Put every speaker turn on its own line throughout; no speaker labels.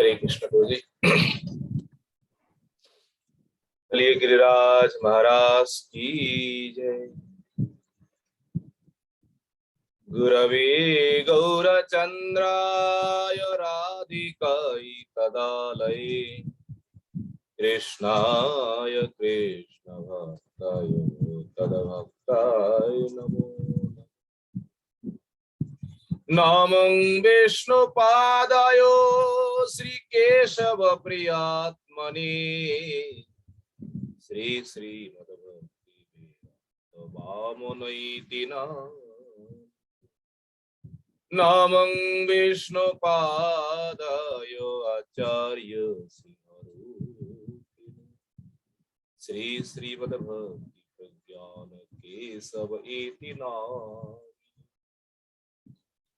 हरे कृष्ण गुरु जी। बोलिए गिरिराज महाराज की जय। गुरवे गौरचंद्राय राधिकायै तदालये कृष्णाय कृष्ण भक्ताय तदभक्ताय नमो नमो विष्णुपादाय श्रीकेशव प्रियात्मने श्री श्रीमद्भक्ति वामनैति नमो विष्णुपादाय आचार्य श्री श्रीमद्भक्ति प्रज्ञान केशव इति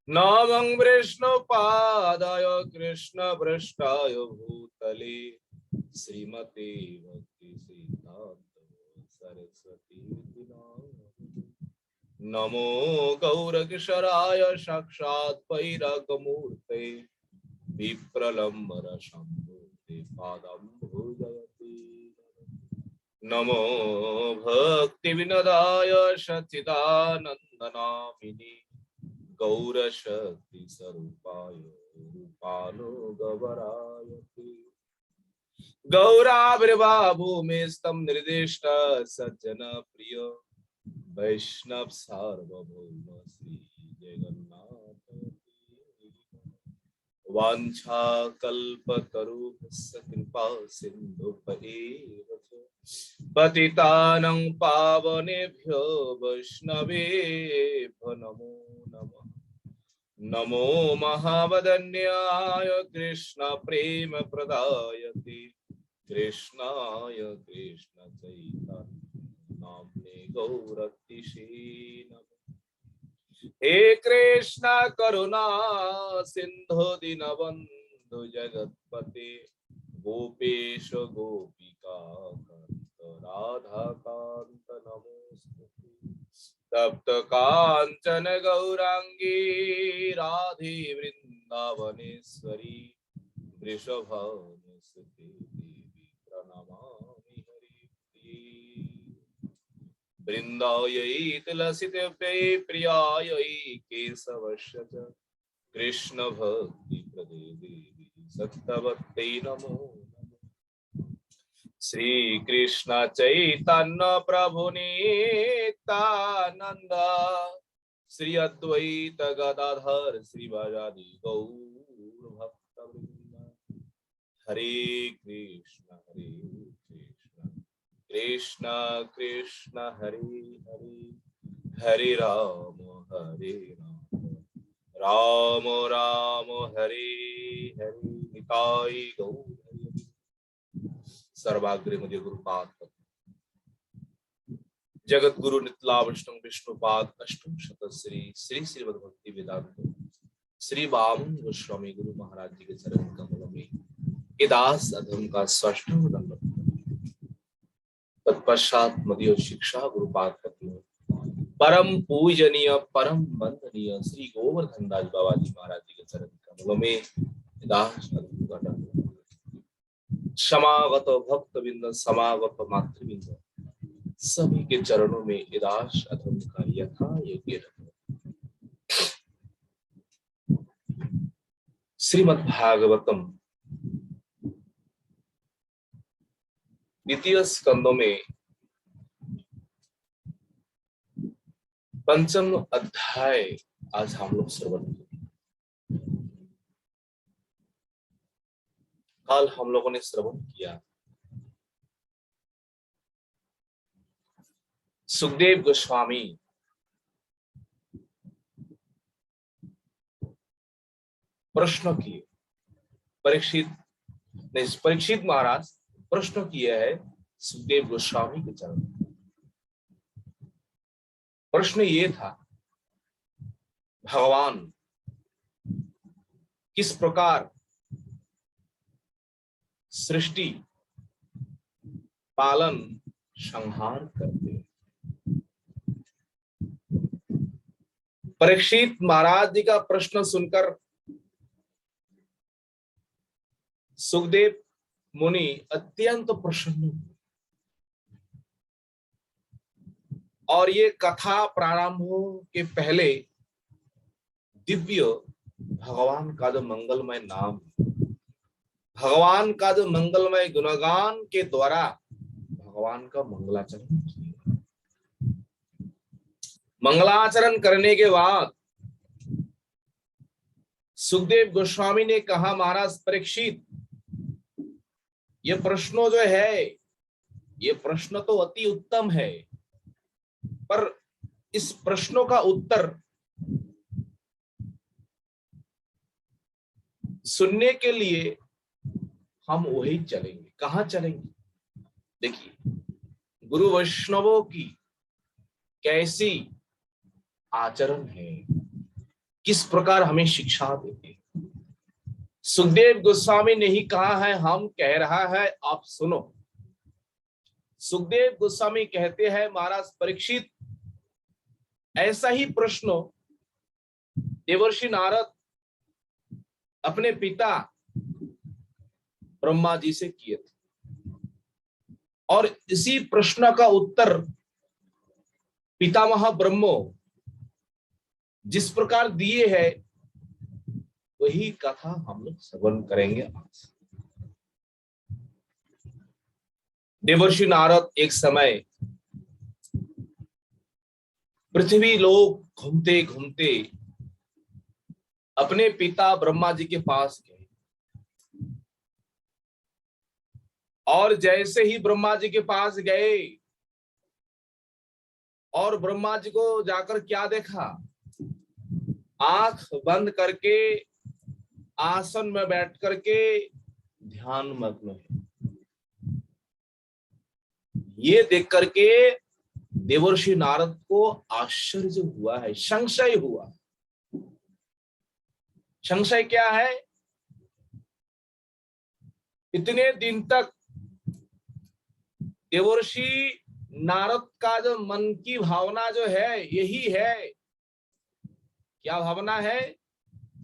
नमो विष्णुपादाय कृष्ण भ्रष्टाय भूतले श्रीमते भक्ति सिद्धांत सरस्वती नमो गौरकिशोराय साक्षात् वैराग्यमूर्ते विप्रलम्बर शम्भूते पादं भूजयति नमो भक्ति विनदाय सच्चिदानन्दनामिनि गौरशक्ति स्वरूपाय रूपानुगवराय गौराविर्भावभूमिस्तं निर्दिष्ट सज्जन प्रिय वैष्णव सार्वभौम श्री जगन्नाथ वाञ्छाकल्पतरुभ्यश्च कृपा सिन्धुभ्येव च पतितानं पावनेभ्यो वैष्णवेभ्यो नमो नमः। नमो महावदन्याय कृष्ण प्रेम प्रदायते कृष्णाय कृष्ण चैतन्य नाम्ने गौरतिषे नमः। हे कृष्ण करुणा सिंधु दीनबंधु जगत्पते गोपेश गोपिका कांत राधा कांत नमोस्तुते तप्त कांचन गौरांगी राधे वृंदावनेश्वरी वृषभानुसुते देवी प्रणमामि हरिप्रिये वृंदायै तुलसीदेव्यै प्रियायै केशवस्य च कृष्ण भक्ति प्रदे देवी सत्यवत्यै नमो श्री कृष्ण चैतन्य प्रभु नित्यानंद श्री अद्वैत गदाधर श्रीवासादि गौर भक्तवृंद हरे कृष्ण कृष्ण कृष्ण हरे हरे हरे राम राम राम हरे हरे निताय गौर सर्वाग्रे मुझे गुरुपाद जगत गुरु नितलावष्टम विष्णुपाद अष्टम शत श्री श्री श्रीमद् भक्ति वेदांत श्री वामन गोस्वामी गुरु महाराज जी के चरण कमलों में इदास अधम का स्पष्ट तत्पश्चात मदीय शिक्षा गुरुपाद परम पूजनीय परम वंदनीय श्री गोवर्धन दास बाबा जी महाराज जी के चरण कमलों में इदास अधम का समागत भक्त बिंद समागत मातृबिंद सभी के चरणों में इदास अधम का यथा योग्य श्रीमद् भागवतम द्वितीय स्कंदों में पंचम अध्याय आज हम लोग श्रवण करेंगे। कल हम लोगों ने श्रवण किया सुखदेव गोस्वामी प्रश्न किए परीक्षित महाराज प्रश्न किया है सुखदेव गोस्वामी के चरण। प्रश्न ये था भगवान किस प्रकार सृष्टि पालन संहार करते। परीक्षित महाराज जी का प्रश्न सुनकर सुखदेव मुनि अत्यंत प्रसन्न हुए और ये कथा प्रारंभ के पहले दिव्य भगवान का जो मंगलमय नाम, भगवान का जो मंगलमय गुणगान के द्वारा भगवान का मंगलाचरण किया। मंगलाचरण करने के बाद सुखदेव गोस्वामी ने कहा, महाराज परीक्षित, ये प्रश्न जो है, ये प्रश्न तो अति उत्तम है, पर इस प्रश्नों का उत्तर सुनने के लिए हम वही चलेंगे। कहां चलेंगे? देखिए, गुरु वैष्णवों की कैसी आचरण है, किस प्रकार हमें शिक्षा देते हैं। सुखदेव गोस्वामी ने ही कहा है, हम कह रहा है, आप सुनो। सुखदेव गोस्वामी कहते हैं, महाराज परीक्षित, ऐसा ही प्रश्न देवर्षि नारद अपने पिता ब्रह्मा जी से किए थे और इसी प्रश्न का उत्तर पितामह ब्रह्मो जिस प्रकार दिए है वही कथा हम लोग श्रवण करेंगे आज। देवर्षि नारद एक समय पृथ्वी लोक घूमते घूमते अपने पिता ब्रह्मा जी के पास गए और जैसे ही ब्रह्मा जी के पास गए और ब्रह्मा जी को जाकर क्या देखा, आंख बंद करके आसन में बैठ करके ध्यान मग्न है। ये देख करके देवर्षि नारद को आश्चर्य हुआ है, संशय हुआ। संशय क्या है? इतने दिन तक देवर्षि नारद का जो मन की भावना जो है यही है, क्या भावना है?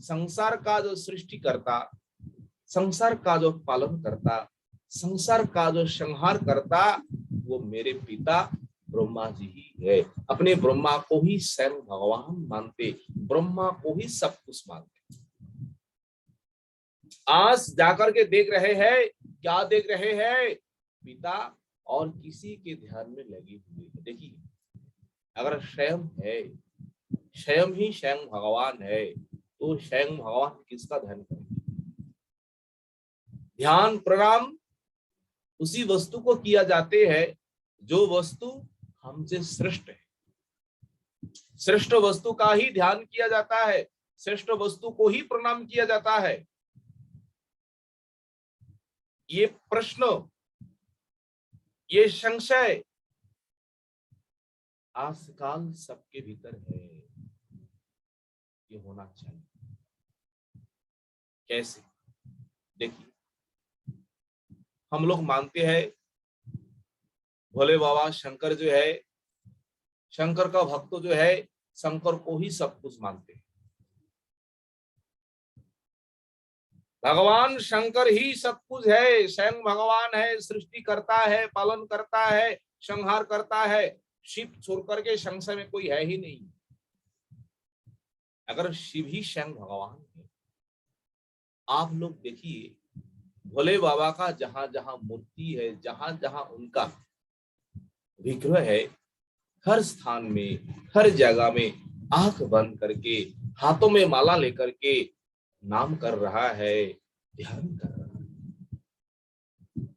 संसार का जो सृष्टि करता, संसार का जो पालन करता, संसार का जो संहार करता, वो मेरे पिता ब्रह्मा जी ही है। अपने ब्रह्मा को ही स्वयं भगवान मानते, ब्रह्मा को ही सब कुछ मानते। आज जाकर के देख रहे हैं, क्या देख रहे हैं? पिता और किसी के ध्यान में लगी हुई है। देखिए, अगर स्वयं है, स्वयं ही स्वयं भगवान है, तो स्वयं भगवान किसका ध्यान करेंगे? ध्यान प्रणाम उसी वस्तु को किया जाते हैं जो वस्तु हमसे श्रेष्ठ है। श्रेष्ठ वस्तु का ही ध्यान किया जाता है, श्रेष्ठ वस्तु को ही प्रणाम किया जाता है। ये प्रश्न, ये संशय आजकल सबके भीतर है, ये होना चाहिए। कैसे? देखिए, हम लोग मानते हैं भोले बाबा शंकर जो है, शंकर का भक्त जो है, शंकर को ही सब कुछ मानते हैं। भगवान शंकर ही सब कुछ है, स्वयं भगवान है, सृष्टि करता है, पालन करता है, संहार करता है। शिव छोड़ करके संशय में कोई है ही नहीं। अगर शिव ही स्वयं भगवान है, आप लोग देखिए भोले बाबा का जहां जहां मूर्ति है, जहां जहां उनका विग्रह है, हर स्थान में, हर जगह में आंख बंद करके, हाथों में माला लेकर के नाम कर रहा है, ध्यान कर रहा है।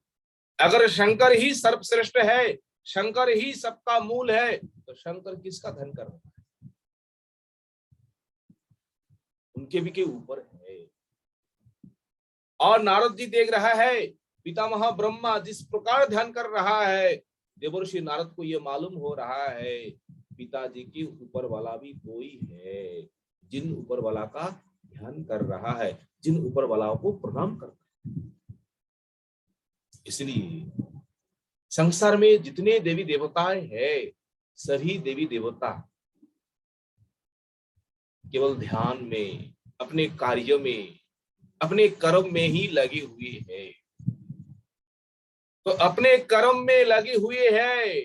अगर शंकर ही सर्वश्रेष्ठ है, शंकर ही सबका मूल है, तो शंकर किसका ध्यान कर रहा है? उनके भी के ऊपर है। और नारद जी देख रहा है, पितामह ब्रह्मा जिस प्रकार ध्यान कर रहा है, देवर्षि नारद को यह मालूम हो रहा है पिताजी के ऊपर वाला भी कोई है, जिन ऊपर वाला का ध्यान कर रहा है, जिन ऊपर वाला को प्रणाम करता है। इसलिए संसार में जितने देवी देवताएं हैं, सभी देवी देवता केवल ध्यान में, अपने कार्य में, अपने कर्म में ही लगी हुई है। तो अपने कर्म में लगी हुई है,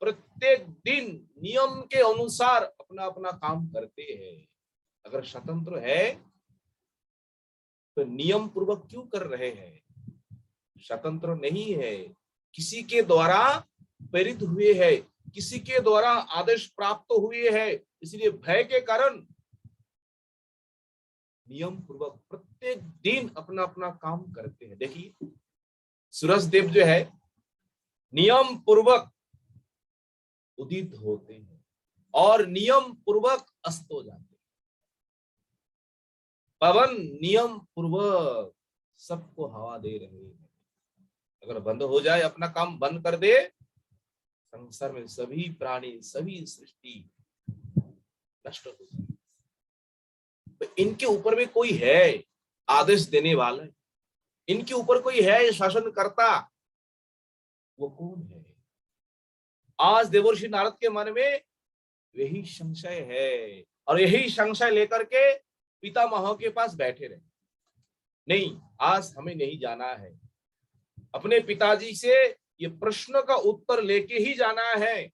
प्रत्येक दिन नियम के अनुसार अपना अपना काम करते हैं। अगर स्वतंत्र है तो नियम पूर्वक क्यों कर रहे हैं? स्वतंत्र नहीं है, किसी के द्वारा प्रेरित हुए है, किसी के द्वारा आदेश प्राप्त हुए है, इसलिए भय के कारण नियम पूर्वक प्रत्येक दिन अपना अपना काम करते हैं। देखिए सूरज देव जो है नियम पूर्वक उदित होते हैं और नियम पूर्वक अस्त हो जाते हैं। पवन नियम पूर्वक सबको हवा दे रहे हैं। अगर बंद हो जाए, अपना काम बंद कर दे, संसार में सभी प्राणी, सभी सृष्टि नष्ट हो जाए। तो इनके ऊपर में कोई है आदेश देने वाला, इनके ऊपर कोई है शासन करता, वो कौन है? आज देवर्षि नारद के मन में यही संशय है और यही संशय लेकर के पितामह के पास बैठे रहे। नहीं, आज हमें नहीं जाना है, अपने पिताजी से ये प्रश्न का उत्तर लेके ही जाना है।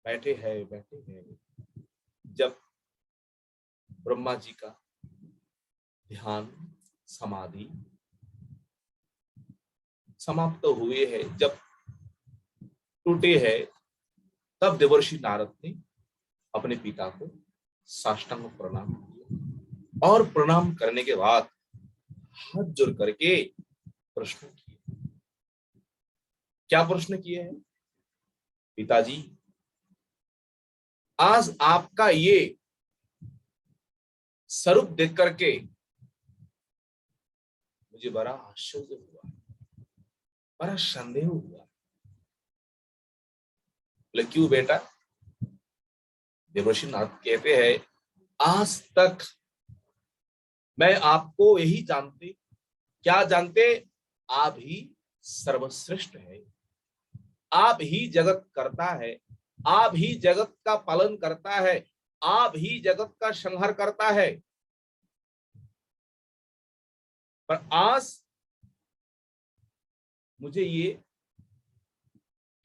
बैठे हैं। जब ब्रह्मा जी का ध्यान समाधि समाप्त हुए हैं, जब टूटे हैं, तब देवर्षि नारद ने अपने पिता को साष्टांग प्रणाम किया और प्रणाम करने के बाद हाथ जोड़ करके प्रश्न किए। क्या प्रश्न किए हैं? पिताजी, आज आपका ये स्वरूप देख करके मुझे बड़ा आश्चर्य हुआ, बड़ा संदेह हुआ। बोले क्यों बेटा? देवर्षि नारद कहते हैं, आज तक मैं आपको यही जानते, क्या जानते? आप ही सर्वश्रेष्ठ है, आप ही जगत करता है, आप ही जगत का पालन करता है, आप ही जगत का संहार करता है। पर आज मुझे ये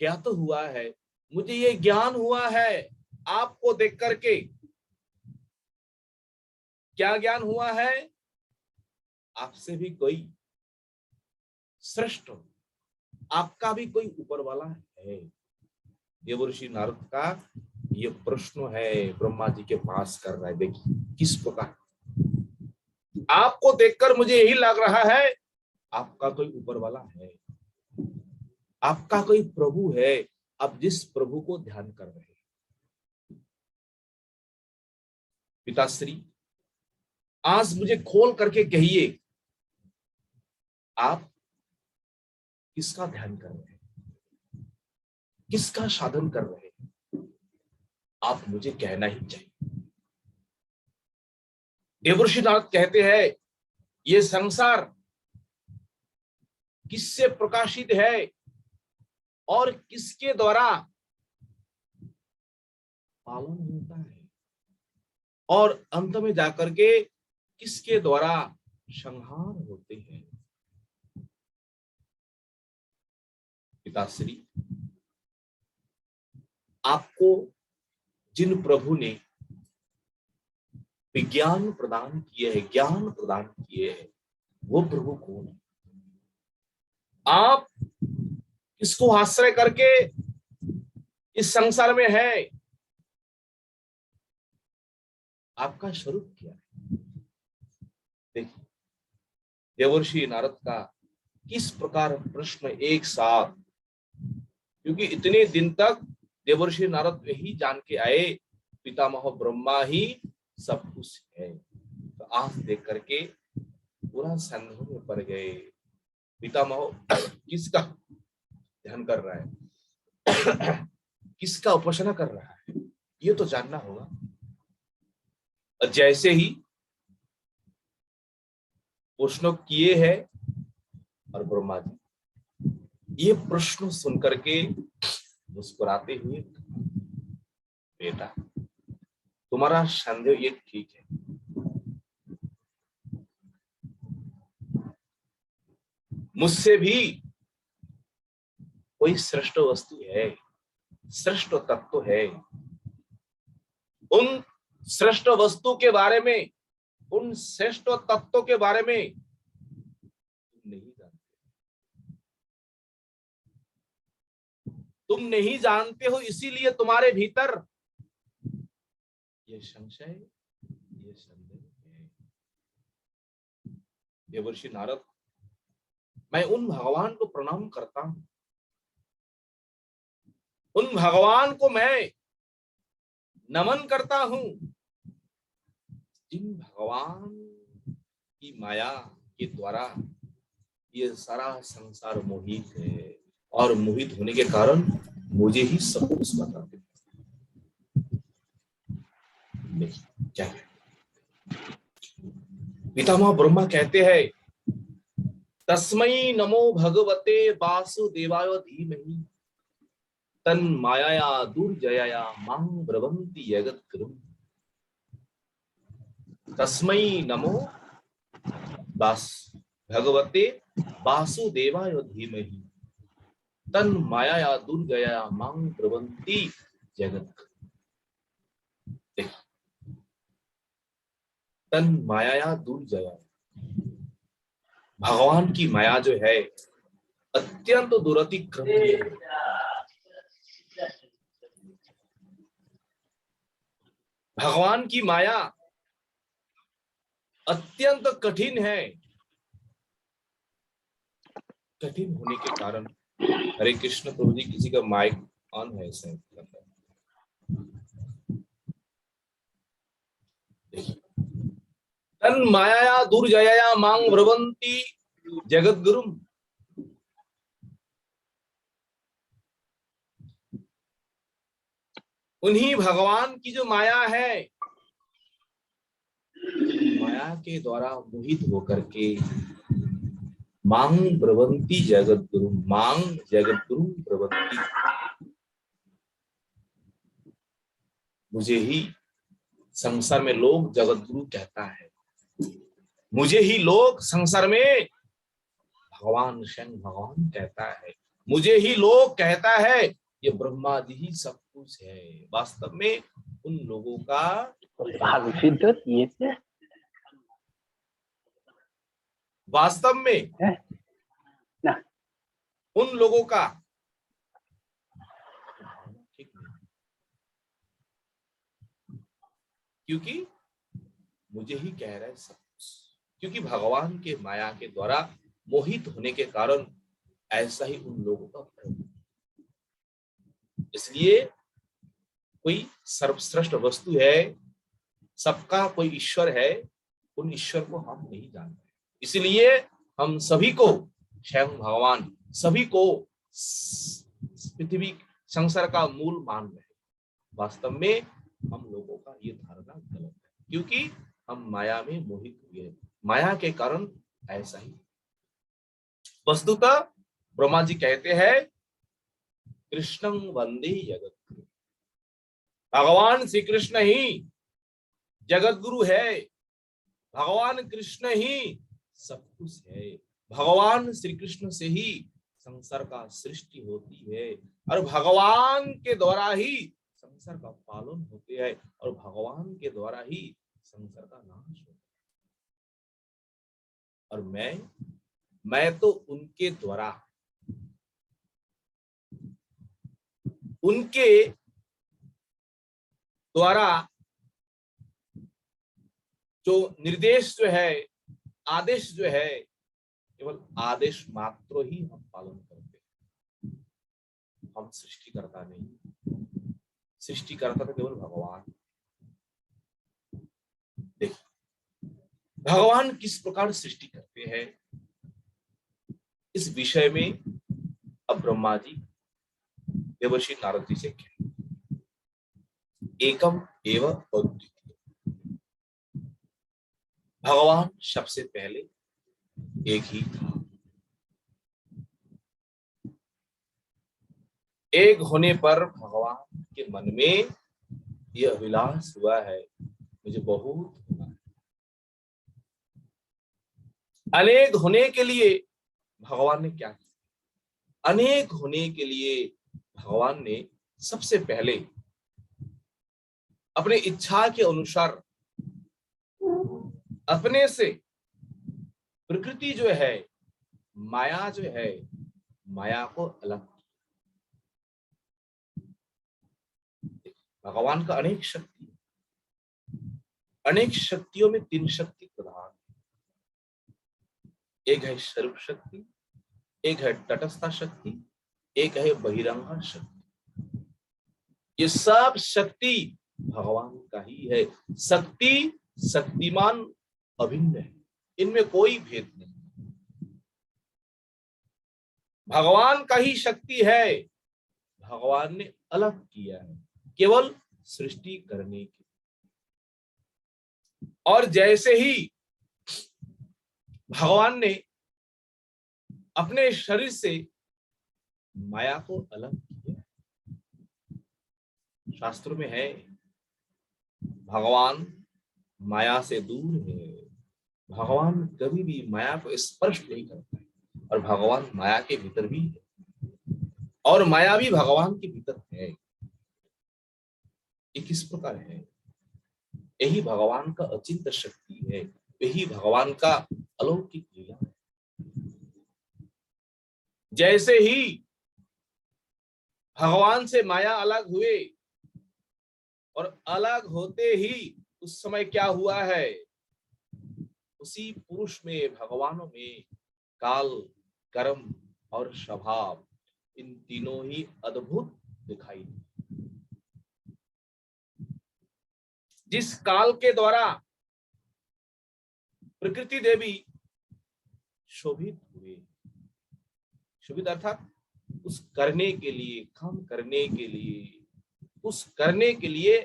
ज्ञात हुआ है, मुझे ये ज्ञान हुआ है आपको देख करके। क्या ज्ञान हुआ है? आपसे भी कोई श्रेष्ठ, आपका भी कोई ऊपर वाला है। देवर्षि नारद का ये प्रश्न है, ब्रह्मा जी के पास कर रहा है। देखिए किस प्रकार आपको देखकर मुझे यही लग रहा है आपका कोई ऊपर वाला है, आपका कोई प्रभु है, आप जिस प्रभु को ध्यान कर रहे हैं। पिताश्री, आज मुझे खोल करके कहिए, आप किसका ध्यान कर रहे हैं, किसका साधन कर रहे हैं? आप मुझे कहना ही चाहिए। देवर्षि नारद कहते हैं, ये संसार किससे प्रकाशित है और किसके द्वारा पालन होता है और अंत में जाकर के किसके द्वारा संहार होते हैं? पिताश्री, आपको जिन प्रभु ने विज्ञान प्रदान किए है, ज्ञान प्रदान किए है, वो प्रभु कौन है? आप किसको आश्रय करके इस संसार में है? आपका स्वरूप क्या है? देखिए देवर्षि नारद का किस प्रकार प्रश्न एक साथ, क्योंकि इतने दिन तक देवर्षि नारद यही जान के आए पितामह ब्रह्मा ही सब कुछ है। तो आज देख करके पूरा संदेह में पड़ गए, पितामह किसका ध्यान कर रहा है, किसका उपासना कर रहा है, ये तो जानना होगा। और जैसे ही प्रश्न किए हैं और ब्रह्मा जी ये प्रश्न सुनकर के मुस्कुराते हुए, बेटा तुम्हारा संदेह ये ठीक है, मुझसे भी कोई श्रेष्ठ वस्तु है, श्रेष्ठ तत्व है। उन श्रेष्ठ वस्तु के बारे में, उन श्रेष्ठ तत्व के बारे में तुम नहीं जानते। तुम नहीं जानते हो, इसीलिए तुम्हारे भीतर ये संशय, ये संदेह है। देवर्षि नारद, मैं उन भगवान को प्रणाम करता हूं, उन भगवान को मैं नमन करता हूं, जिन भगवान की माया के द्वारा ये सारा संसार मोहित है, और मोहित होने के कारण मुझे ही सब कुछ बताते हैं। क्या है? पितामह ब्रह्मा कहते हैं, तस्मै नमो भगवते वासुदेवाय धीमहि तन मायाया दुर्जया मां ब्रवन्ति जगद्गुरुम्। तस्मै नमो भगवते वासुदेवाय धीमहि तन मायाया दुर्जया मां ब्रवन्ति जगद्गुरुम्। तन मायाया दुर्जया, भगवान की माया जो है अत्यंत दुरतिक्रमणीय है। भगवान की माया अत्यंत कठिन है। कठिन होने के कारण, हरे कृष्ण प्रभु जी, किसी का माइक ऑन है ऐसा तन माया दुर्जया मांग भ्रवंती जगद्गुरुम। उन्हीं भगवान की जो माया है, माया के द्वारा मोहित होकर के मांग ब्रवंती जगद्गुरु, मांग जगद्गुरु ब्रवंती, मुझे ही संसार में लोग जगद्गुरु कहता है, मुझे ही लोग संसार में भगवान स्वयं भगवान कहता है, मुझे ही लोग कहता है ये ब्रह्मा जी ही सब कुछ है। वास्तव में उन लोगों का वास्तव में उन लोगों का ठीक नहीं, क्योंकि मुझे ही कह रहा है सब कुछ, क्योंकि भगवान के माया के द्वारा मोहित होने के कारण ऐसा ही उन लोगों का भ्रम। इसलिए कोई सर्वश्रेष्ठ वस्तु है, सबका कोई ईश्वर है, उन ईश्वर को हम नहीं जानते। इसलिए हम सभी को स्वयं भगवान, सभी को पृथ्वी संसार का मूल मान रहे। वास्तव में हम लोगों का ये धारणा गलत है, क्योंकि हम माया में मोहित हुए, माया के कारण ऐसा ही। वस्तुतः ब्रह्मा जी कहते हैं, कृष्णं वंदे जगद्गुरु, भगवान श्री कृष्ण ही जगद्गुरु है, भगवान कृष्ण ही सब कुछ है। भगवान श्री कृष्ण से ही संसार का सृष्टि होती है, और भगवान के द्वारा ही संसार का पालन होते है, और भगवान के द्वारा ही संसार का नाश होता है। और मैं तो उनके द्वारा, उनके द्वारा जो निर्देश जो है, आदेश जो है, केवल आदेश मात्र ही हम पालन करते हैं। हम सृष्टि करता नहीं, सृष्टि करता तो केवल भगवान। देखिए भगवान किस प्रकार सृष्टि करते हैं, इस विषय में अब ब्रह्मा जी देवर्षि नारद जी से कहते, एकम एव अद्वितीय, भगवान सबसे पहले एक ही था। एक होने पर भगवान के मन में यह अभिलाष हुआ है, मुझे बहुत होना है। अनेक होने के लिए भगवान ने क्या किया? अनेक होने के लिए भगवान ने सबसे पहले अपने इच्छा के अनुसार अपने से प्रकृति जो है, माया जो है, माया को अलग किया। भगवान का अनेक शक्ति, अनेक शक्तियों में तीन शक्ति प्रधान, एक है सर्व शक्ति, एक है तटस्था शक्ति, एक है बहिरंगा शक्ति। ये सब शक्ति भगवान का ही है। शक्ति, शक्तिमान अभिन्न है, इनमें कोई भेद नहीं। भगवान का ही शक्ति है, भगवान ने अलग किया है केवल सृष्टि करने की। और जैसे ही भगवान ने अपने शरीर से माया को अलग किया, शास्त्रों में है भगवान माया से दूर है, भगवान कभी भी माया को स्पर्श नहीं करता है, और भगवान माया के भीतर भी है और माया भी भगवान के भीतर है। ये किस प्रकार है? यही भगवान का अचिंत्य शक्ति है, यही भगवान का अलौकिक लीला है। जैसे ही भगवान से माया अलग हुए और अलग होते ही उस समय क्या हुआ है? उसी पुरुष में, भगवानों में काल, कर्म और स्वभाव, इन तीनों ही अद्भुत दिखाई दिए। जिस काल के द्वारा प्रकृति देवी शोभित हुए, शोभित अर्थात उस करने के लिए, काम करने के लिए, उस करने के लिए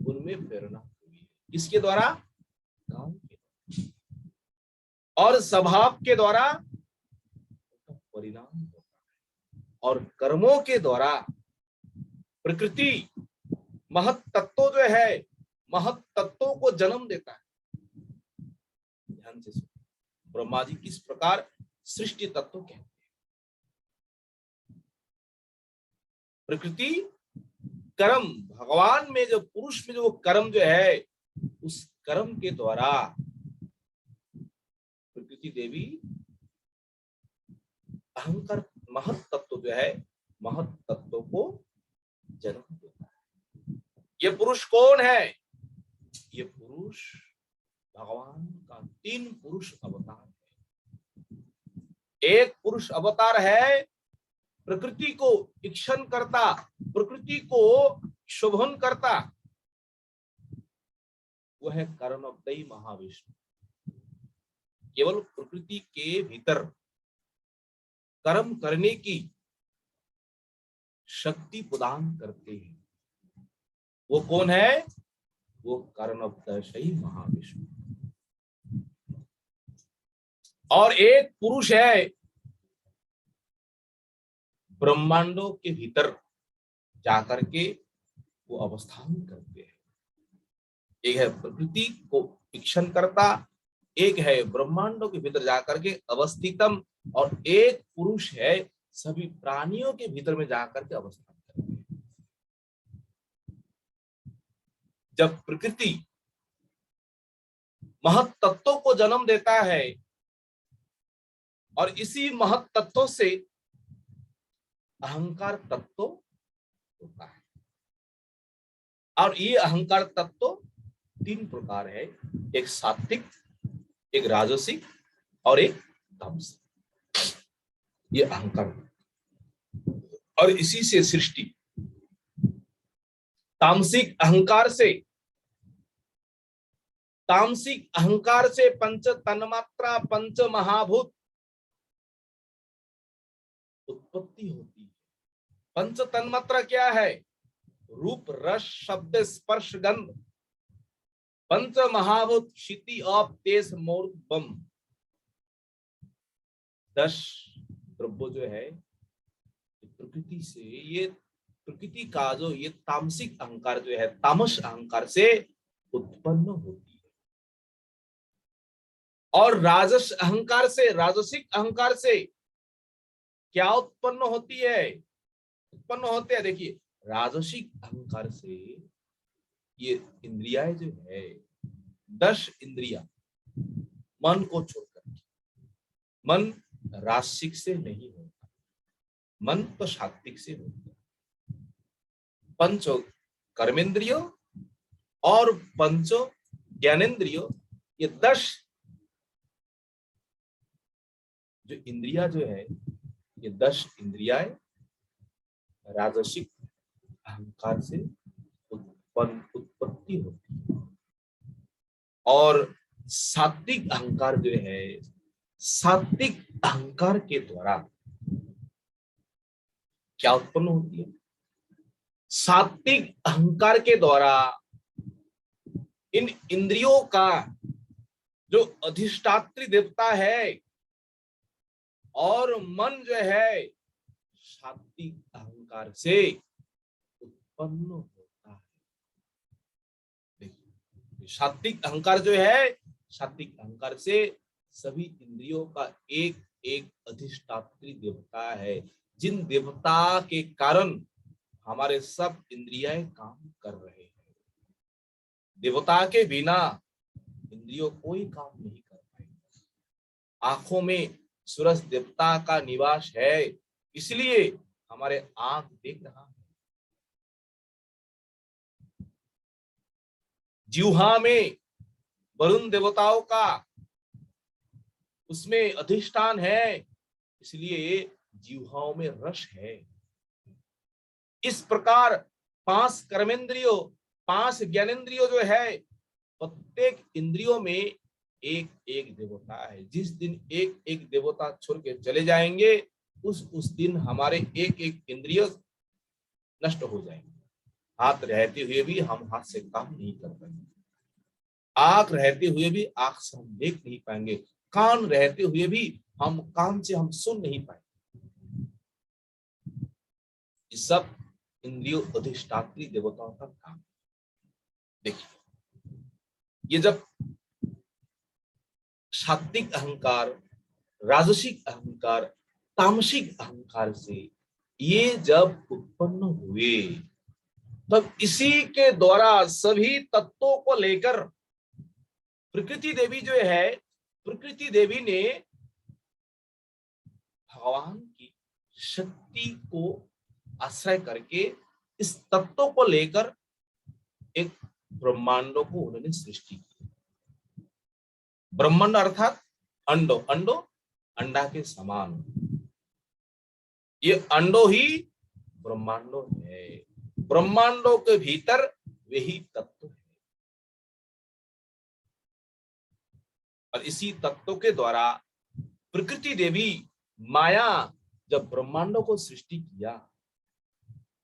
उनमें प्रेरणा हुई। किसके द्वारा? काम के द्वारा। और स्वभाव के द्वारा परिणाम होता है, और कर्मों के द्वारा प्रकृति महत तत्व जो है, महत तत्वों को जन्म देता है। ध्यान से सुनो, ब्रह्मा जी किस प्रकार सृष्टि तत्व कहते हैं। प्रकृति कर्म, भगवान में जो पुरुष में जो कर्म जो है, उस कर्म के द्वारा प्रकृति देवी अहंकार महत तत्व जो है, महत तत्व को जन्म देता है। ये पुरुष कौन है? ये पुरुष भगवान का तीन पुरुष अवतार है। एक पुरुष अवतार है प्रकृति को इक्षण करता, प्रकृति को शोभन करता, वह है कर्णवदयी महाविष्णु। केवल प्रकृति के भीतर कर्म करने की शक्ति प्रदान करते हैं। वो कौन है? वो कर्णवदयी महाविष्णु। और एक पुरुष है ब्रह्मांडों के भीतर जाकर के वो अवस्थान करते हैं। एक है प्रकृति को इक्षण करता, एक है ब्रह्मांडों के भीतर जाकर के अवस्थितम, और एक पुरुष है सभी प्राणियों के भीतर में जाकर के अवस्थान करते हैं। जब प्रकृति महत तत्वों को जन्म देता है और इसी महत तत्वों से अहंकार तत्व होता है, और ये अहंकार तत्व तीन प्रकार है, एक सात्विक, एक राजसिक और एक तामसिक। ये अहंकार, और इसी से सृष्टि। तामसिक अहंकार से पंच तन्मात्रा, पंच महाभूत उत्पत्ति होती है। पंच तन्मात्रा क्या है? रूप, रस, शब्द, स्पर्श, गंध। पंच महाभूत क्षिति, आप, तेज, मूर्त, बम। 10 द्रव्य जो है प्रकृति से, ये प्रकृति का जो ये तामसिक अहंकार जो है, तामस अहंकार से उत्पन्न होती है। और राजस अहंकार से, राजसिक अहंकार से क्या उत्पन्न होती है? उत्पन्न होते हैं, देखिए, राजसिक अहंकार से ये इंद्रियाएं जो है, 10 इंद्रिया मन को छोड़कर, मन रासिक से नहीं होता, मन तो सात्विक से होता है। पंचो कर्मेंद्रियो और पंचो ज्ञानेन्द्रियो, ये 10 जो इंद्रिया जो है, ये 10 इंद्रियाएं राजसिक अहंकार से उत्पत्ति होती है। और सात्विक अहंकार जो है, सात्विक अहंकार के द्वारा क्या उत्पन्न होती है? सात्विक अहंकार के द्वारा इन इंद्रियों का जो अधिष्ठात्री देवता है और मन जो है, सात्विक अहंकार से उत्पन्न होता है। देखिए, सात्विक अहंकार जो है, सात्विक अहंकार से सभी इंद्रियों का एक एक अधिष्ठात्री देवता है, जिन देवता के कारण हमारे सब इंद्रियां काम कर रहे हैं। देवता के बिना इंद्रियों कोई काम नहीं कर पाएंगे। आंखों में सूरज देवता का निवास है, इसलिए हमारे आंख देख रहा है। जिह्वा में वरुण देवताओं का उसमें अधिष्ठान है, इसलिए जिह्वाओं में रस है। इस प्रकार 5 कर्मेंद्रियों, 5 ज्ञानेंद्रियों जो है, प्रत्येक इंद्रियों में एक एक देवता है। जिस दिन एक एक देवता छोड़ के चले जाएंगे, उस दिन हमारे एक एक इंद्रिय नष्ट हो जाएंगे। हाथ रहते हुए भी हम हाथ से काम नहीं कर पाएंगे, आंख रहते हुए भी आंख से हम देख नहीं पाएंगे, कान रहते हुए भी हम कान से हम सुन नहीं पाएंगे। ये सब इंद्रियों अधिष्ठात्री देवताओं का काम। देखिए, ये जब सात्विक अहंकार, राजसिक अहंकार, तामसिक अहंकार से ये जब उत्पन्न हुए, तब इसी के द्वारा सभी तत्वों को लेकर प्रकृति देवी जो है, प्रकृति देवी ने भगवान की शक्ति को आश्रय करके इस तत्वों को लेकर एक ब्रह्मांडों को उन्होंने सृष्टि की। ब्रह्मांड अर्थात अंडो, अंडो अंडा के समान, ये अंडो ही ब्रह्मांडो है। ब्रह्मांडों के भीतर वही तत्व है, और इसी तत्व के द्वारा प्रकृति देवी माया जब ब्रह्मांडों को सृष्टि किया,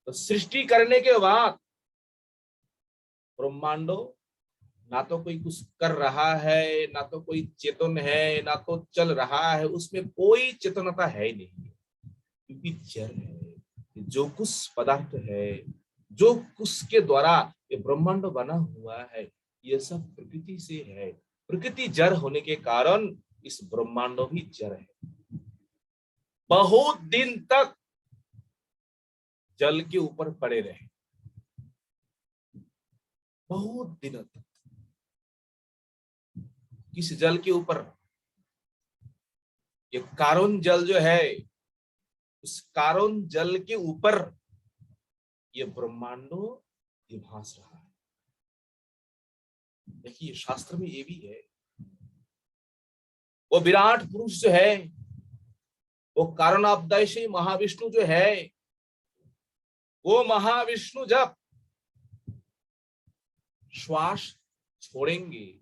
तो सृष्टि करने के बाद ब्रह्मांडो ना तो कोई कुछ कर रहा है, ना तो कोई चेतन है, ना तो चल रहा है, उसमें कोई चेतनता है नहीं, क्योंकि जड़ है। जो कुछ पदार्थ है, जो कुछ के द्वारा ये ब्रह्मांड बना हुआ है, ये सब प्रकृति से है। प्रकृति जड़ होने के कारण इस ब्रह्मांड भी जड़ है। बहुत दिन तक जल के ऊपर पड़े रहे, बहुत दिनों तक। किस जल के ऊपर? ये कारुण जल जो है, उस कारुण जल के ऊपर ये ब्रह्मांडो ये भास रहा है। देखिए, शास्त्र में ये भी है, वो विराट पुरुष जो है, वो कारणाभ्यासी महाविष्णु जो है, वो महाविष्णु जब श्वास छोड़ेंगे,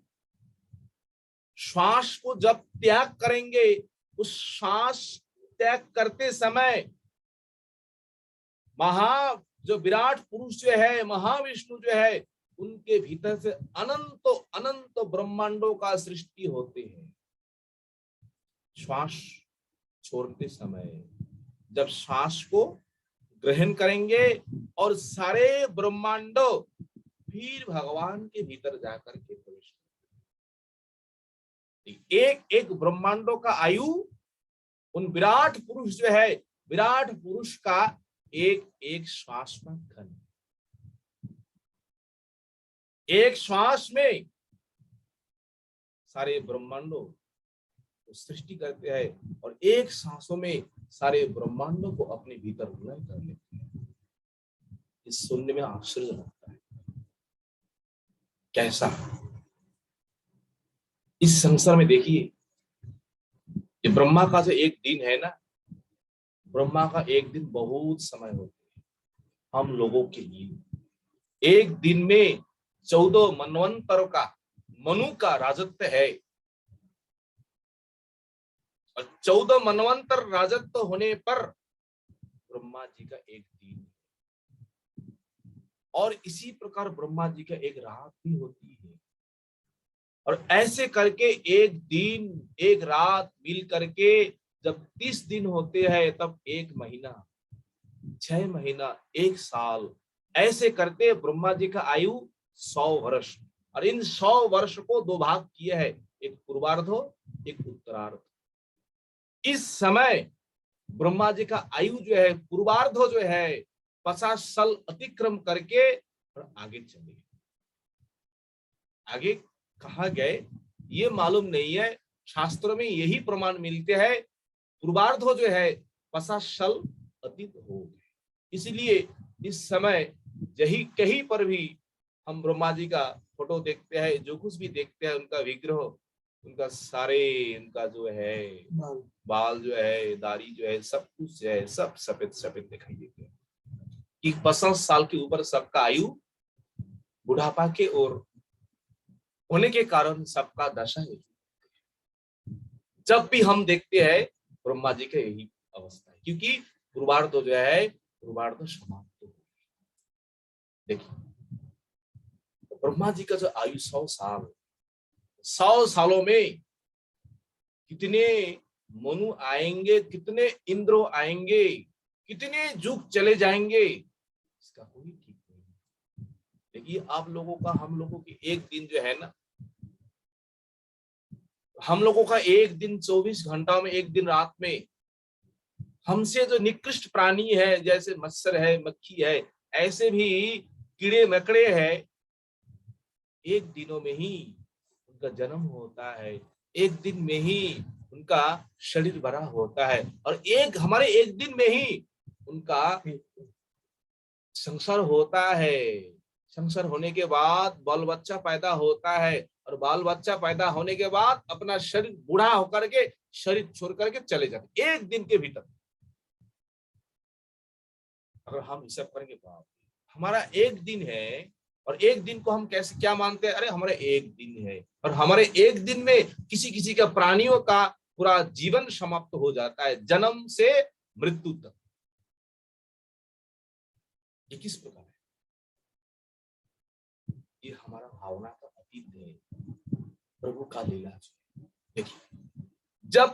श्वास को जब त्याग करेंगे, उस श्वास त्याग करते समय जो विराट पुरुष जो है, महाविष्णु जो है, उनके भीतर से अनंत अनंत ब्रह्मांडों का सृष्टि होते हैं। श्वास छोड़ते समय जब श्वास को ग्रहण करेंगे, और सारे ब्रह्मांडों फिर भगवान के भीतर जाकर के प्रवेश करेंगे। एक एक ब्रह्मांडों का आयु उन विराट पुरुष जो है, विराट पुरुष का एक एक श्वास में घन, एक श्वास में सारे ब्रह्मांडों को सृष्टि करते हैं और एक सांसों में सारे ब्रह्मांडों को अपने भीतर विलय कर लेते हैं। इस सुनने में आश्चर्य लगता है, कैसा इस संसार में देखिए, ये ब्रह्मा का जो एक दिन है ना, ब्रह्मा का एक दिन बहुत समय होते हैं हम लोगों के लिए। एक दिन में 14 मनवंतरों का मनु का राजत्व है और 14 मनवंतर राजत्व होने पर ब्रह्मा जी का एक दिन, और इसी प्रकार ब्रह्मा जी का एक रात भी होती है। और ऐसे करके एक दिन एक रात मिल करके जब 30 दिन होते हैं, तब एक महीना, 6 महीना, एक साल, ऐसे करते ब्रह्मा जी का आयु 100 वर्ष। और इन 100 वर्ष को दो भाग किए हैं, एक पूर्वार्ध एक उत्तरार्ध। इस समय ब्रह्मा जी का आयु जो है, पूर्वार्ध जो है 50 साल अतिक्रम करके और आगे चले। आगे कहा गए ये मालूम नहीं है, शास्त्रों में यही प्रमाण मिलते हैं, पूर्वार्ध जो है 50 साल अतीत हो गए। इसलिए इस समय यही कहीं पर भी हम ब्रह्मा जी का फोटो देखते हैं, जो कुछ भी देखते हैं, उनका विग्रह, उनका सारे, उनका जो है बाल जो है, दाढ़ी जो है, सब कुछ जो है, सब सफेद सफेद दिखाई देते हैं। कि 50 साल के ऊपर सबका आयु बुढ़ापा के ओर होने के कारण सबका दशा है। जब भी हम देखते हैं ब्रह्मा जी का यही अवस्था है, क्योंकि पूर्वार्ध जो है, पूर्वार्ध समाप्त हो। देखिए ब्रह्मा जी का जो आयु 100 साल, 100 सालों में कितने मनु आएंगे, कितने इंद्र आएंगे, कितने युग चले जाएंगे, इसका कोई ठीक नहीं। देखिए आप लोगों का, हम लोगों की एक दिन जो है ना, हम लोगों का एक दिन 24 घंटा में, एक दिन रात में, हमसे जो निकृष्ट प्राणी है, जैसे मच्छर है, मक्खी है, ऐसे भी कीड़े मकड़े हैं, एक दिनों में ही उनका जन्म होता है, एक दिन में ही उनका शरीर बड़ा होता है, और एक हमारे एक दिन में ही उनका संसार होता है। संसार होने के बाद बाल बच्चा पैदा होता है, और बाल बच्चा पैदा होने के बाद अपना शरीर बूढ़ा होकर के शरीर छोड़ करके चले जाते, एक दिन के भीतर। अगर हम हिसाब करेंगे, बाप, हमारा एक दिन है, और एक दिन को हम कैसे क्या मानते हैं, अरे हमारा एक दिन है, और हमारे एक दिन में किसी किसी का, प्राणियों का पूरा जीवन समाप्त हो जाता है, जन्म से मृत्यु तक। ये किस प्रकार है? ये हमारा भावना का अतीत है, प्रभु का लीला। देखिए जब